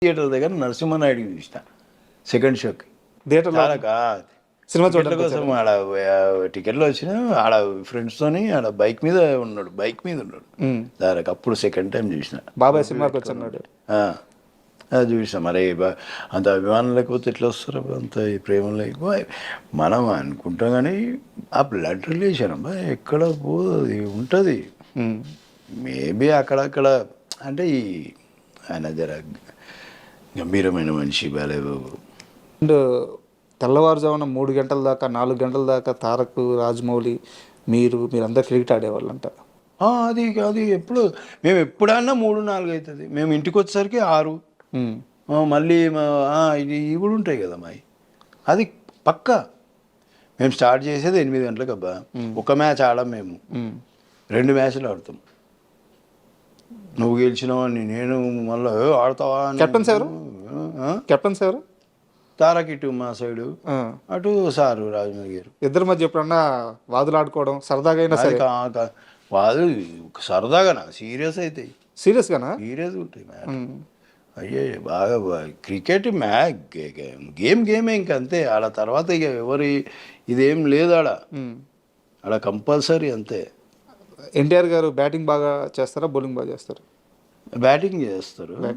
Theatre దగ్గర నరసింహనాయుడికి చూసిన second షోకి. థియేటర్లో సినిమా టికెట్ల చూడడం కోసం ఆడ టికెట్లు వచ్చిన ఆడ ఫ్రెండ్స్తోని ఆడ బైక్ మీద ఉన్నాడు దానికి అప్పుడు సెకండ్ టైం చూసిన. బాబాయ్ సినిమాకి వచ్చాడు. అది చూసిన. మరి అంత అభిమానం లేకపోతే ఎట్లా వస్తారు? అంత ఈ ప్రేమ లేకపోతే మనం అనుకుంటాం కానీ ఆ బ్లడ్ రిలేషన్ అబ్బా ఎక్కడ పోదు ఉంటుంది. మేబీ అక్కడక్కడ అంటే ఈ ఆయన జర గంభీరమైన మనిషి బాలేబాబు. అండ్ తెల్లవారుజామున 3 గంటల దాకా 4 గంటల దాకా తారక్, రాజమౌళి, మీరందరూ క్రికెట్ ఆడేవాళ్ళంట. అది అది ఎప్పుడు మేము ఎప్పుడన్నా 3-4 అవుతుంది. మేము ఇంటికి వచ్చేసరికి 6. మళ్ళీ ఇది ఇవి కూడా ఉంటాయి కదా మావి. అది పక్కా మేము స్టార్ట్ చేసేది 8 గంటలకు అబ్బా. ఒక మ్యాచ్ ఆడాం మేము, 2 మ్యాచ్లు ఆడతాం. నువ్వు గెలిచినావు అని నేను మళ్ళీ ఆడతావా? కెప్టెన్స్ ఎవరు? తారక్ ఇటు మా సైడు, అటు సారు రాజమౌళి గారు. ఇద్దరి మధ్య ఎప్పుడన్నా వాదులు ఆడుకోవడం సరదాగా అయినా సరే? వాదు సరదాగానా? సీరియస్ అవుతాయి. సీరియస్గానా? సీరియస్గా ఉంటాయి మ్యాచ్. అయ్యే బాగా క్రికెట్ గేమే ఇంకంతే. ఆడ తర్వాత ఇక ఎవరి ఇదేం లేదు ఆడ కంపల్సరీ అంతే. ఎన్టీఆర్ గారు బ్యాటింగ్ బాగా చేస్తారా, బౌలింగ్ బాగా చేస్తారా? బ్యాటింగ్ చేస్తారు.